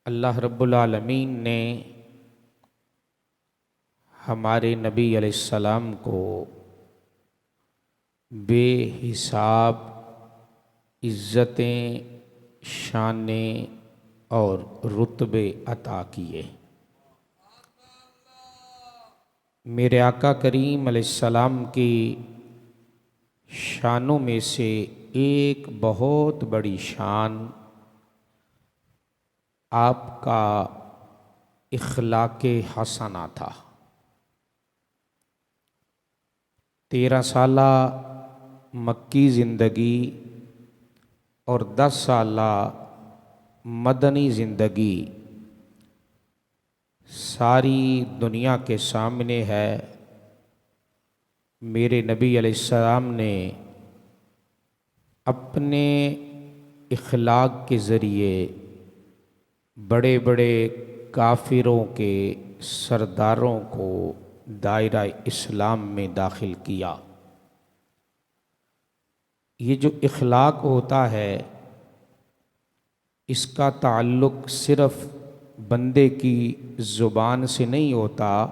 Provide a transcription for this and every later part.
اللہ رب العالمین نے ہمارے نبی علیہ السلام کو بے حساب عزتیں، شانیں اور رتبے عطا کیے۔ میرے آقا کریم علیہ السلام کی شانوں میں سے ایک بہت بڑی شان آپ کا اخلاق حسنہ تھا۔ 13 سالہ مکی زندگی اور 10 سالہ مدنی زندگی ساری دنیا کے سامنے ہے۔ میرے نبی علیہ السلام نے اپنے اخلاق کے ذریعے بڑے بڑے کافروں کے سرداروں کو دائرہ اسلام میں داخل کیا۔ یہ جو اخلاق ہوتا ہے اس کا تعلق صرف بندے کی زبان سے نہیں ہوتا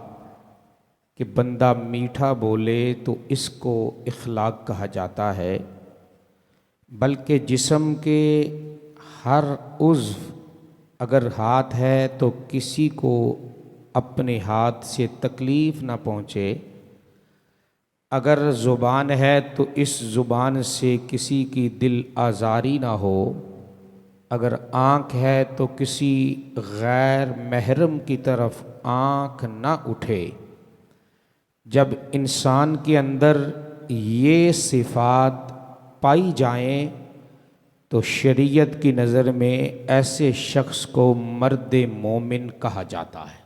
کہ بندہ میٹھا بولے تو اس کو اخلاق کہا جاتا ہے، بلکہ جسم کے ہر عضو، اگر ہاتھ ہے تو کسی کو اپنے ہاتھ سے تکلیف نہ پہنچے، اگر زبان ہے تو اس زبان سے کسی کی دل آزاری نہ ہو، اگر آنکھ ہے تو کسی غیر محرم کی طرف آنکھ نہ اٹھے۔ جب انسان کے اندر یہ صفات پائی جائیں تو شریعت کی نظر میں ایسے شخص کو مرد مومن کہا جاتا ہے۔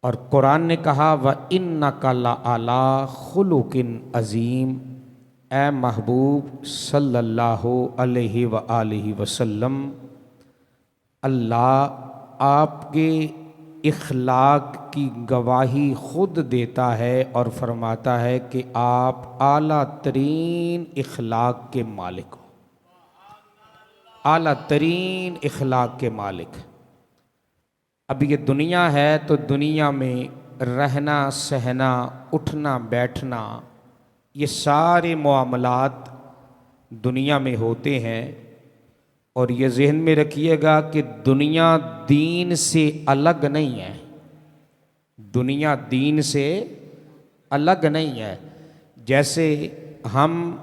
اور قرآن نے کہا وَإِنَّكَ لَعَلَىٰ خُلُقٍ عَظِيمٍ، اے محبوب صلی اللہ علیہ وآلہ وسلم، اللہ آپ کے اخلاق کی گواہی خود دیتا ہے اور فرماتا ہے کہ آپ اعلیٰ ترین اخلاق کے مالک ہو، اعلیٰ ترین اخلاق کے مالک۔ اب یہ دنیا ہے تو دنیا میں رہنا سہنا، اٹھنا بیٹھنا، یہ سارے معاملات دنیا میں ہوتے ہیں، اور یہ ذہن میں رکھیے گا کہ دنیا دین سے الگ نہیں ہے، دنیا دین سے الگ نہیں ہے۔ جیسے ہم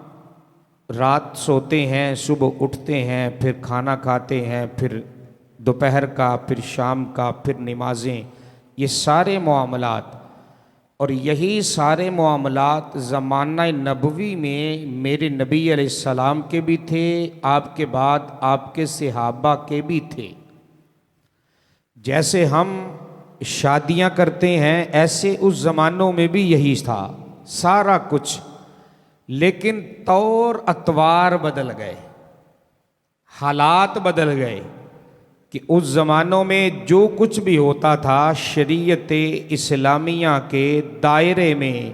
رات سوتے ہیں، صبح اٹھتے ہیں، پھر کھانا کھاتے ہیں، پھر دوپہر کا، پھر شام کا، پھر نمازیں، یہ سارے معاملات، اور یہی سارے معاملات زمانہ نبوی میں میرے نبی علیہ السلام کے بھی تھے، آپ کے بعد آپ کے صحابہ کے بھی تھے۔ جیسے ہم شادیاں کرتے ہیں ایسے اس زمانوں میں بھی یہی تھا سارا کچھ، لیکن طور اطوار بدل گئے، حالات بدل گئے کہ اس زمانوں میں جو کچھ بھی ہوتا تھا شریعت اسلامیہ کے دائرے میں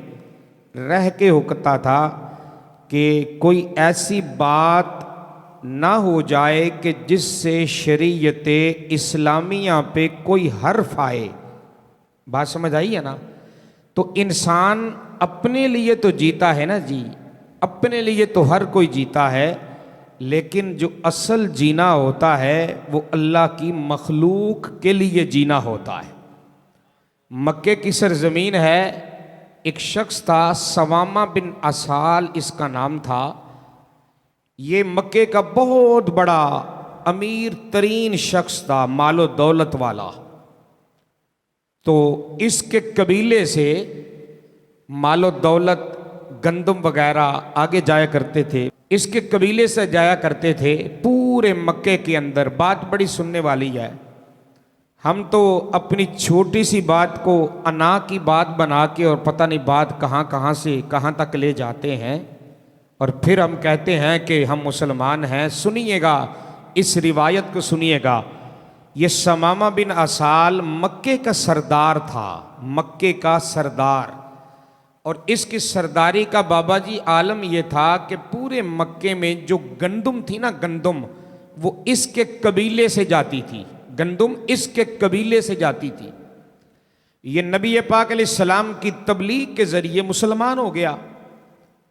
رہ کے ہوتا تھا، کہ کوئی ایسی بات نہ ہو جائے کہ جس سے شریعت اسلامیہ پہ کوئی حرف آئے۔ بات سمجھ آئی ہے نا؟ تو انسان اپنے لیے تو جیتا ہے نا جی، اپنے لیے تو ہر کوئی جیتا ہے، لیکن جو اصل جینا ہوتا ہے وہ اللہ کی مخلوق کے لیے جینا ہوتا ہے۔ مکے کی سرزمین ہے، ایک شخص تھا ثوامہ بن اسال اس کا نام تھا، یہ مکے کا بہت بڑا امیر ترین شخص تھا، مال و دولت والا۔ تو اس کے قبیلے سے مال و دولت، گندم وغیرہ آگے جایا کرتے تھے، اس کے قبیلے سے جایا کرتے تھے پورے مکے کے اندر۔ بات بڑی سننے والی ہے، ہم تو اپنی چھوٹی سی بات کو انا کی بات بنا کے اور پتہ نہیں بات کہاں کہاں سے کہاں تک لے جاتے ہیں، اور پھر ہم کہتے ہیں کہ ہم مسلمان ہیں۔ سنیے گا، اس روایت کو سنیے گا۔ یہ ثوامہ بن اسال مکے کا سردار تھا، مکے کا سردار، اور اس کی سرداری کا بابا جی عالم یہ تھا کہ پورے مکے میں جو گندم تھی نا، گندم، وہ اس کے قبیلے سے جاتی تھی، گندم اس کے قبیلے سے جاتی تھی۔ یہ نبی پاک علیہ السلام کی تبلیغ کے ذریعے مسلمان ہو گیا،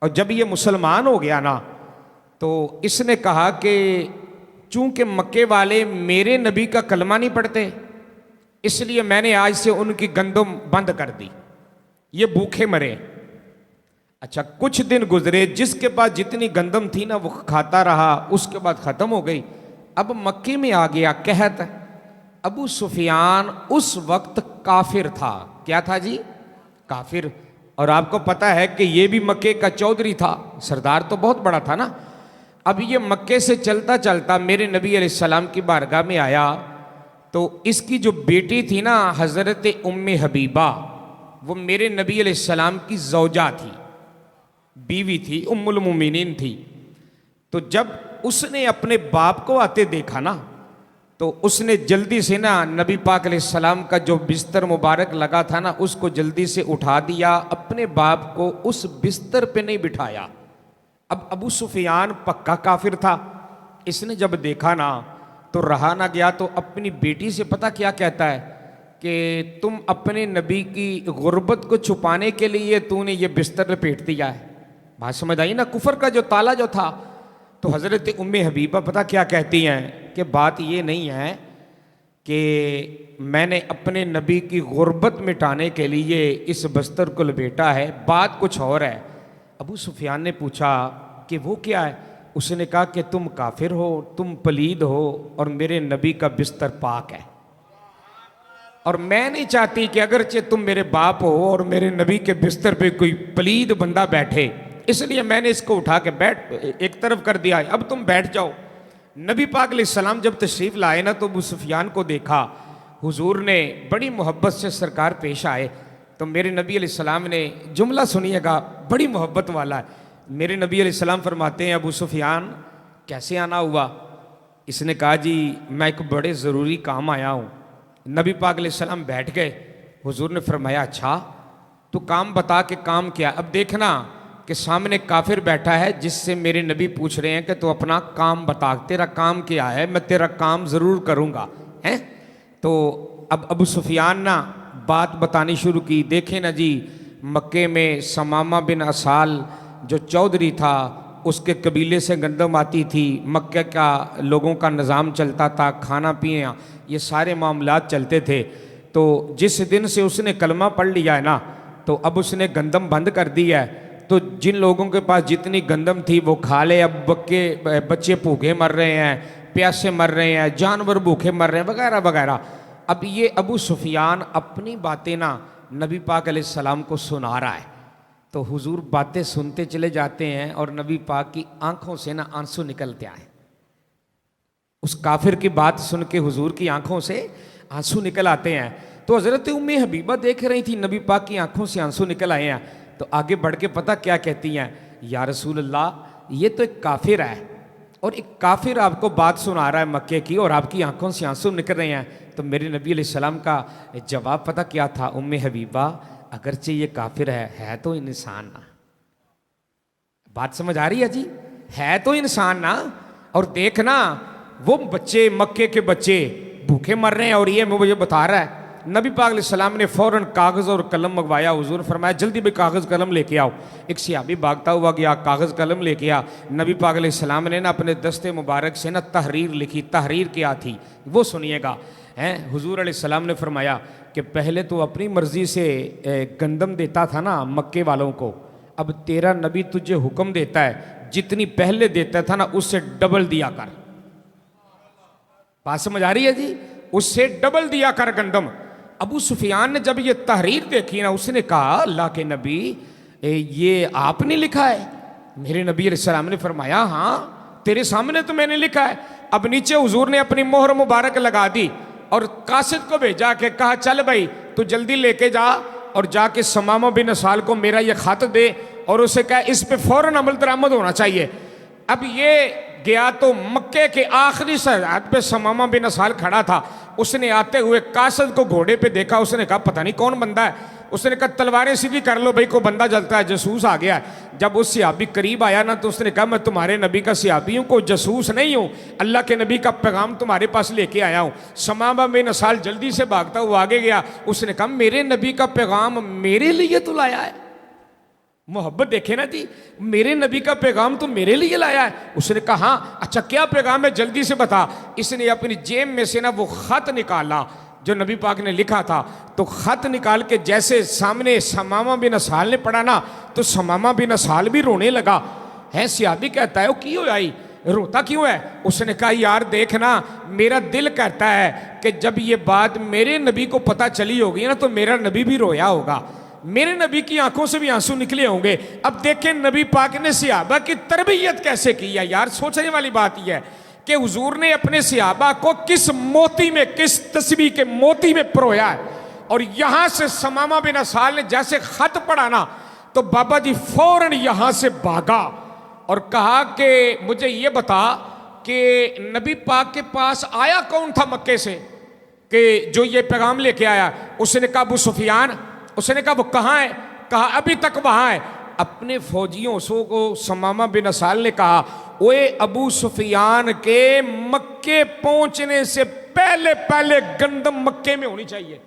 اور جب یہ مسلمان ہو گیا نا تو اس نے کہا کہ چونکہ مکے والے میرے نبی کا کلمہ نہیں پڑھتے، اس لیے میں نے آج سے ان کی گندم بند کر دی، یہ بھوکے مرے۔ اچھا کچھ دن گزرے، جس کے پاس جتنی گندم تھی نا وہ کھاتا رہا، اس کے بعد ختم ہو گئی۔ اب مکے میں آ گیا قحط۔ ابو سفیان اس وقت کافر تھا۔ کیا تھا جی؟ کافر۔ اور آپ کو پتا ہے کہ یہ بھی مکے کا چودھری تھا، سردار تو بہت بڑا تھا نا۔ اب یہ مکے سے چلتا چلتا میرے نبی علیہ السلام کی بارگاہ میں آیا، تو اس کی جو بیٹی تھی نا حضرت ام حبیبہ، وہ میرے نبی علیہ السلام کی زوجہ تھی، بیوی تھی، ام المومنین تھی۔ تو جب اس نے اپنے باپ کو آتے دیکھا نا تو اس نے جلدی سے نا نبی پاک علیہ السلام کا جو بستر مبارک لگا تھا نا اس کو جلدی سے اٹھا دیا، اپنے باپ کو اس بستر پہ نہیں بٹھایا۔ اب ابو سفیان پکا کافر تھا، اس نے جب دیکھا نا تو رہا نہ گیا، تو اپنی بیٹی سے پتہ کیا کہتا ہے کہ تم اپنے نبی کی غربت کو چھپانے کے لیے تو نے یہ بستر لپیٹ دیا ہے۔ بات سمجھ آئی نا؟ کفر کا جو تالا جو تھا۔ تو حضرت ام حبیبہ پتہ کیا کہتی ہیں کہ بات یہ نہیں ہے کہ میں نے اپنے نبی کی غربت مٹانے کے لیے اس بستر کو لپیٹا ہے، بات کچھ اور ہے۔ ابو سفیان نے پوچھا کہ وہ کیا ہے؟ اس نے کہا کہ تم کافر ہو، تم پلید ہو، اور میرے نبی کا بستر پاک ہے، اور میں نہیں چاہتی کہ اگرچہ تم میرے باپ ہو اور میرے نبی کے بستر پہ کوئی پلید بندہ بیٹھے، اس لیے میں نے اس کو اٹھا کے ایک طرف کر دیا ہے، اب تم بیٹھ جاؤ۔ نبی پاک علیہ السلام جب تشریف لائے نا تو ابو سفیان کو دیکھا، حضور نے بڑی محبت سے سرکار پیش آئے، تو میرے نبی علیہ السلام نے جملہ سنیے گا، بڑی محبت والا ہے۔ میرے نبی علیہ السلام فرماتے ہیں ابو سفیان کیسے آنا ہوا؟ اس نے کہا جی میں ایک بڑے ضروری کام آیا ہوں۔ نبی پاک علیہ السلام بیٹھ گئے، حضور نے فرمایا اچھا تو کام بتا کہ کام کیا؟ اب دیکھنا کہ سامنے کافر بیٹھا ہے جس سے میرے نبی پوچھ رہے ہیں کہ تو اپنا کام بتا، تیرا کام کیا ہے، میں تیرا کام ضرور کروں گا ہیں۔ تو اب ابو سفیان نا بات بتانی شروع کی۔ دیکھیں نا جی، مکے میں سمامہ بن اسال جو چودھری تھا اس کے قبیلے سے گندم آتی تھی، مکہ کا لوگوں کا نظام چلتا تھا، کھانا پینا یہ سارے معاملات چلتے تھے۔ تو جس دن سے اس نے کلمہ پڑھ لیا ہے نا تو اب اس نے گندم بند کر دی ہے، تو جن لوگوں کے پاس جتنی گندم تھی وہ کھا لے، اب بچے بھوکے مر رہے ہیں، پیاسے مر رہے ہیں، جانور بھوکے مر رہے ہیں وغیرہ وغیرہ۔ اب یہ ابو سفیان اپنی باتیں نا نبی پاک علیہ السلام کو سنا رہا ہے، تو حضور باتیں سنتے چلے جاتے ہیں اور نبی پاک کی آنکھوں سے نا آنسو نکلتے آئے۔ اس کافر کی بات سن کے حضور کی آنکھوں سے آنسو نکل آتے ہیں۔ تو حضرت ام حبیبہ دیکھ رہی تھی نبی پاک کی آنکھوں سے آنسو نکل آئے ہیں، تو آگے بڑھ کے پتہ کیا کہتی ہیں؟ یا رسول اللہ یہ تو ایک کافر ہے، اور ایک کافر آپ کو بات سنا رہا ہے مکے کی، اور آپ کی آنکھوں سے آنسو نکل رہے ہیں۔ تو میرے نبی علیہ السلام کا جواب پتہ کیا تھا؟ ام حبیبہ اگرچہ یہ کافر ہے تو انسان نا۔ بات سمجھ آ رہی ہے جی؟ ہے تو انسان نا، اور دیکھنا وہ بچے مکے کے بچے بھوکے مر رہے ہیں اور یہ مجھے بتا رہا ہے۔ نبی پاک علیہ السلام نے فوراً کاغذ اور قلم منگوایا، حضور فرمایا جلدی بھی کاغذ قلم لے کے آؤ۔ ایک صحابی بھاگتا ہوا گیا، کاغذ قلم لے کے آ۔ نبی پاک علیہ السلام نے نا اپنے دستے مبارک سے نا تحریر لکھی۔ تحریر کیا تھی وہ سنیے گا۔ حضور علیہ السلام نے فرمایا کہ پہلے تو اپنی مرضی سے گندم دیتا تھا نا مکے والوں کو، اب تیرا نبی تجھے حکم دیتا ہے جتنی پہلے دیتا تھا نا اس سے ڈبل دیا کر۔ بات سمجھ آ رہی ہے جی؟ اس سے ڈبل دیا کر گندم۔ ابو سفیان نے جب یہ تحریر دیکھی نا اس نے کہا اللہ کے نبی یہ آپ نے لکھا ہے؟ میرے نبی علیہ السلام نے فرمایا ہاں تیرے سامنے تو میں نے لکھا ہے۔ اب نیچے حضور نے اپنی مہر مبارک لگا دی اور قاصد کو بھیجا کہ کہا چل بھائی تو جلدی لے کے جا اور جا کے سمامہ بن اسال کو میرا یہ خط دے اور اسے کہا اس پہ فوراً عمل درآمد ہونا چاہیے۔ اب یہ گیا تو مکے کے آخری سرحد پہ ثمامہ بن اسال کھڑا تھا. اس نے آتے ہوئے قاصد کو گھوڑے پہ دیکھا. اس نے کہا پتہ نہیں کون بندہ ہے. اس نے کہا تلواریں سیدھی کر لو بھائی، کو بندہ جلتا ہے، جاسوس آ گیا ہے. جب اس صحابی قریب آیا نا تو اس نے کہا میں تمہارے نبی کا صحابی ہوں، کوئی جاسوس نہیں ہوں، اللہ کے نبی کا پیغام تمہارے پاس لے کے آیا ہوں. ثمامہ بن اسال جلدی سے بھاگتا ہوا آگے گیا. اس نے کہا میرے نبی کا پیغام میرے لیے تو لایا ہے. محبت دیکھے نا جی، میرے نبی کا پیغام تو میرے لیے لایا ہے. اس نے کہا ہاں اچھا کیا پیغام ہے جلدی سے بتا. اس نے اپنی جیب میں سے نا وہ خط نکالا جو نبی پاک نے لکھا تھا. تو خط نکال کے جیسے سامنے ثمامہ بن اسال نے پڑھا نا تو ثمامہ بن اسال بھی رونے لگا. ہے صحابی کہتا ہے وہ کی ہو آئی، روتا کیوں ہے؟ اس نے کہا یار دیکھنا میرا دل کہتا ہے کہ جب یہ بات میرے نبی کو پتہ چلی ہوگی نا تو میرا نبی بھی رویا ہوگا، میرے نبی کی آنکھوں سے بھی آنسو نکلے ہوں گے. اب دیکھیں نبی پاک نے صحابہ کی تربیت کیسے کی ہے. یار سوچنے والی بات یہ ہے کہ حضور نے اپنے صحابہ کو کس موتی میں، کس تسبیح کے موتی میں پرویا ہے. اور یہاں سے ثمامہ بن اسال نے جیسے خط پڑھا نا تو بابا جی فوراً یہاں سے بھاگا اور کہا کہ مجھے یہ بتا کہ نبی پاک کے پاس آیا کون تھا مکے سے کہ جو یہ پیغام لے کے آیا. اس نے کہا ابو سفیان. اس نے کہا وہ کہاں ہے؟ کہا ابھی تک وہاں ہے. اپنے فوجیوں کو ثمامہ بن اسال نے کہا اوے ابو سفیان کے مکے پہنچنے سے پہلے گندم مکے میں ہونی چاہیے.